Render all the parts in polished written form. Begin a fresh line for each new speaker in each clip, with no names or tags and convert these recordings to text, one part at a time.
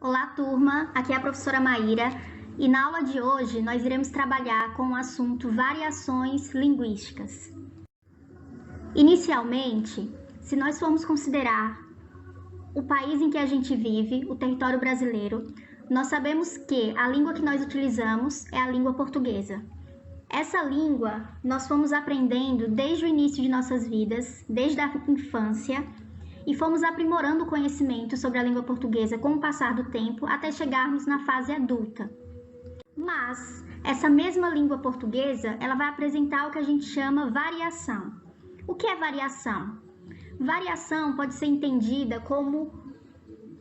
Olá, turma! Aqui é a professora Maíra e na aula de hoje nós iremos trabalhar com o assunto variações linguísticas. Inicialmente, se nós formos considerar o país em que a gente vive, o território brasileiro, nós sabemos que a língua que nós utilizamos é a língua portuguesa. Essa língua nós fomos aprendendo desde o início de nossas vidas, desde a infância, e fomos aprimorando o conhecimento sobre a língua portuguesa com o passar do tempo até chegarmos na fase adulta. Mas essa mesma língua portuguesa, ela vai apresentar o que a gente chama variação. O que é variação? Variação pode ser entendida como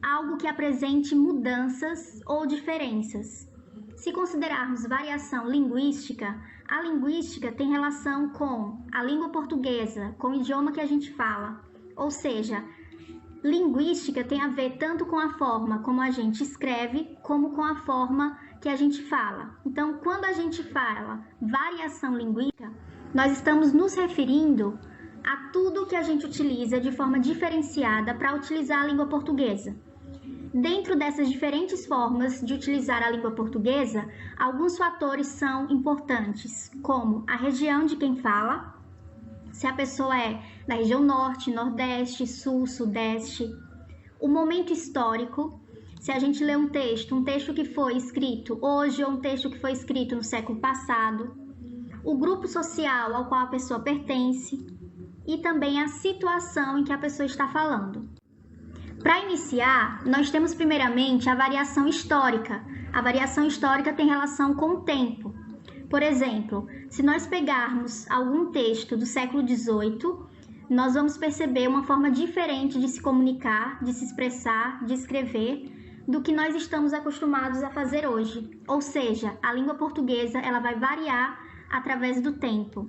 algo que apresente mudanças ou diferenças. Se considerarmos variação linguística, a linguística tem relação com a língua portuguesa, com o idioma que a gente fala. Ou seja, linguística tem a ver tanto com a forma como a gente escreve, como com a forma que a gente fala. Então, quando a gente fala variação linguística, nós estamos nos referindo a tudo que a gente utiliza de forma diferenciada para utilizar a língua portuguesa. Dentro dessas diferentes formas de utilizar a língua portuguesa, alguns fatores são importantes, como a região de quem fala, se a pessoa é da região norte, nordeste, sul, sudeste, o momento histórico, se a gente lê um texto que foi escrito hoje ou um texto que foi escrito no século passado, o grupo social ao qual a pessoa pertence e também a situação em que a pessoa está falando. Para iniciar, nós temos primeiramente a variação histórica. A variação histórica tem relação com o tempo. Por exemplo, se nós pegarmos algum texto do século XVIII, nós vamos perceber uma forma diferente de se comunicar, de se expressar, de escrever, do que nós estamos acostumados a fazer hoje. Ou seja, a língua portuguesa ela vai variar através do tempo.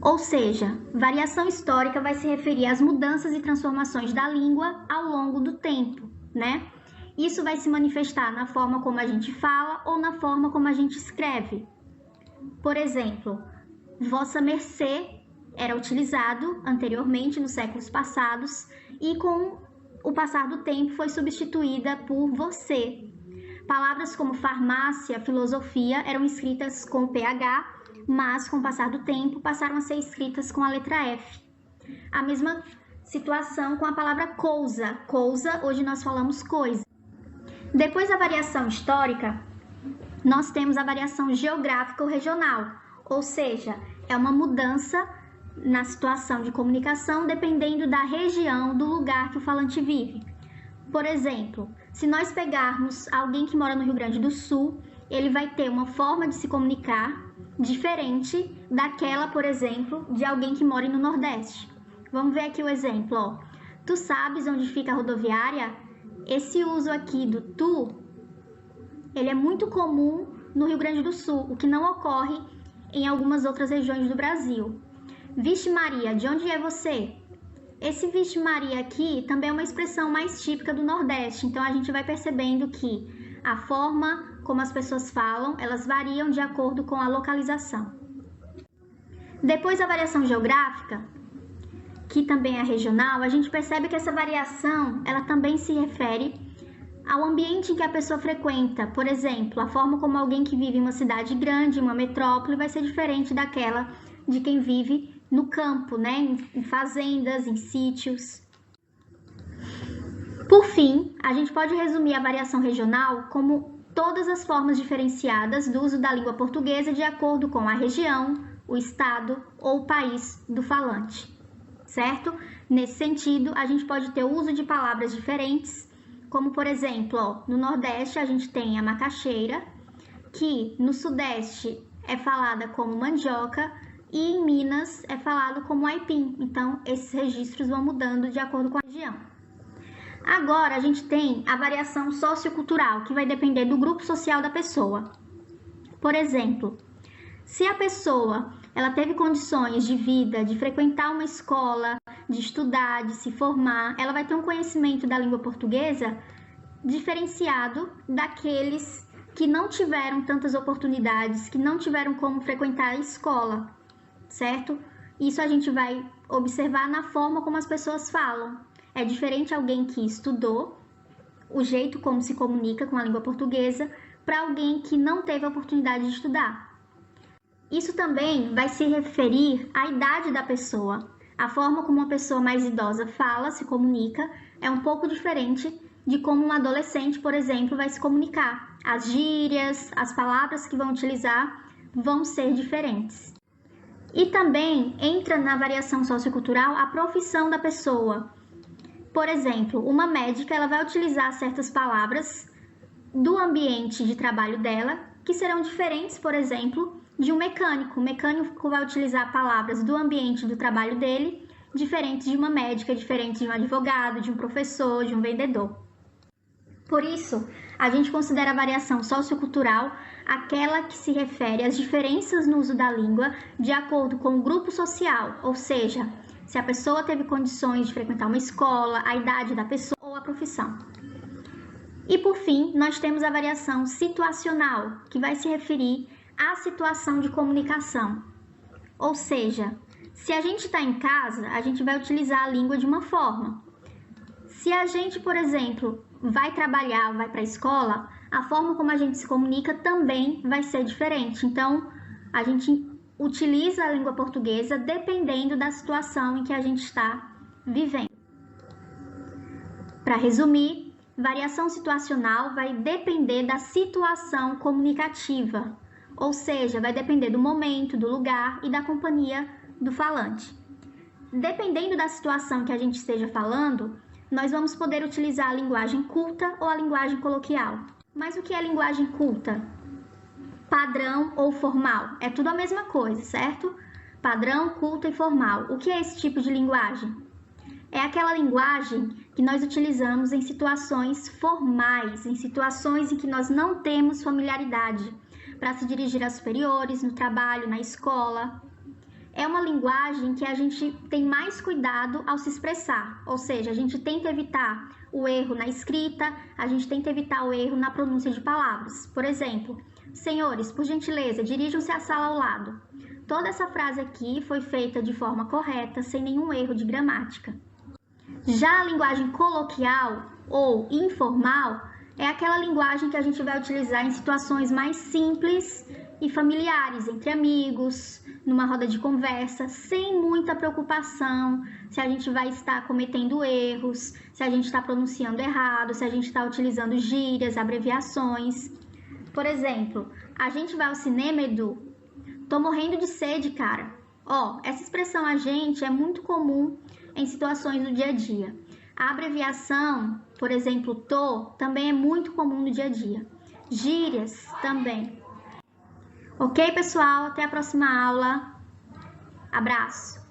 Ou seja, variação histórica vai se referir às mudanças e transformações da língua ao longo do tempo, né? Isso vai se manifestar na forma como a gente fala ou na forma como a gente escreve. Por exemplo, vossa mercê era utilizado anteriormente nos séculos passados e com o passar do tempo foi substituída por você. Palavras como farmácia, filosofia eram escritas com PH, mas com o passar do tempo passaram a ser escritas com a letra F. A mesma situação com a palavra coisa. Coisa, hoje nós falamos coisa. Depois da variação histórica, nós temos a variação geográfica ou regional, ou seja, é uma mudança na situação de comunicação dependendo da região, do lugar que o falante vive. Por exemplo, se nós pegarmos alguém que mora no Rio Grande do Sul, ele vai ter uma forma de se comunicar diferente daquela, por exemplo, de alguém que mora no Nordeste. Vamos ver aqui o exemplo, ó. Tu sabes onde fica a rodoviária? Esse uso aqui do tu, ele é muito comum no Rio Grande do Sul, o que não ocorre em algumas outras regiões do Brasil. Vixe Maria, de onde é você? Esse vixe Maria aqui também é uma expressão mais típica do Nordeste, então a gente vai percebendo que a forma como as pessoas falam, elas variam de acordo com a localização. Depois da variação geográfica, que também é regional, a gente percebe que essa variação, ela também se refere ao ambiente em que a pessoa frequenta. Por exemplo, a forma como alguém que vive em uma cidade grande, uma metrópole, vai ser diferente daquela de quem vive no campo, né? Em fazendas, em sítios. Por fim, a gente pode resumir a variação regional como todas as formas diferenciadas do uso da língua portuguesa de acordo com a região, o estado ou o país do falante. Certo? Nesse sentido, a gente pode ter o uso de palavras diferentes, como por exemplo, ó, no Nordeste a gente tem a macaxeira, que no Sudeste é falada como mandioca e em Minas é falado como aipim. Então, esses registros vão mudando de acordo com a região. Agora, a gente tem a variação sociocultural, que vai depender do grupo social da pessoa. Por exemplo, se a pessoa ela teve condições de vida, de frequentar uma escola, de estudar, de se formar, ela vai ter um conhecimento da língua portuguesa diferenciado daqueles que não tiveram tantas oportunidades, que não tiveram como frequentar a escola, certo? Isso a gente vai observar na forma como as pessoas falam. É diferente alguém que estudou o jeito como se comunica com a língua portuguesa para alguém que não teve a oportunidade de estudar. Isso também vai se referir à idade da pessoa. A forma como uma pessoa mais idosa fala, se comunica, é um pouco diferente de como um adolescente, por exemplo, vai se comunicar. As gírias, as palavras que vão utilizar vão ser diferentes. E também entra na variação sociocultural a profissão da pessoa. Por exemplo, uma médica ela vai utilizar certas palavras do ambiente de trabalho dela que serão diferentes, por exemplo, de um mecânico. O mecânico vai utilizar palavras do ambiente do trabalho dele, diferentes de uma médica, diferentes de um advogado, de um professor, de um vendedor. Por isso, a gente considera a variação sociocultural aquela que se refere às diferenças no uso da língua de acordo com o grupo social, ou seja, se a pessoa teve condições de frequentar uma escola, a idade da pessoa ou a profissão. E por fim, nós temos a variação situacional, que vai se referir à situação de comunicação. Ou seja, se a gente está em casa, a gente vai utilizar a língua de uma forma. Se a gente, por exemplo, vai trabalhar, vai para a escola, a forma como a gente se comunica também vai ser diferente. Então, a gente utiliza a língua portuguesa dependendo da situação em que a gente está vivendo. Para resumir, variação situacional vai depender da situação comunicativa, ou seja, vai depender do momento, do lugar e da companhia do falante. Dependendo da situação que a gente esteja falando, nós vamos poder utilizar a linguagem culta ou a linguagem coloquial. Mas o que é linguagem culta? Padrão ou formal? É tudo a mesma coisa, certo? Padrão, culta e formal. O que é esse tipo de linguagem? É aquela linguagem que nós utilizamos em situações formais, em situações em que nós não temos familiaridade, para se dirigir a superiores, no trabalho, na escola. É uma linguagem que a gente tem mais cuidado ao se expressar, ou seja, a gente tenta evitar o erro na escrita, a gente tenta evitar o erro na pronúncia de palavras. Por exemplo, senhores, por gentileza, dirijam-se à sala ao lado. Toda essa frase aqui foi feita de forma correta, sem nenhum erro de gramática. Já a linguagem coloquial ou informal é aquela linguagem que a gente vai utilizar em situações mais simples e familiares, entre amigos, numa roda de conversa, sem muita preocupação se a gente vai estar cometendo erros, se a gente está pronunciando errado, se a gente está utilizando gírias, abreviações. Por exemplo, a gente vai ao cinema, Edu, tô morrendo de sede, cara. Essa expressão a gente é muito comum em situações do dia a dia. A abreviação, por exemplo, tô, também é muito comum no dia a dia. Gírias também. Ok, pessoal? Até a próxima aula. Abraço!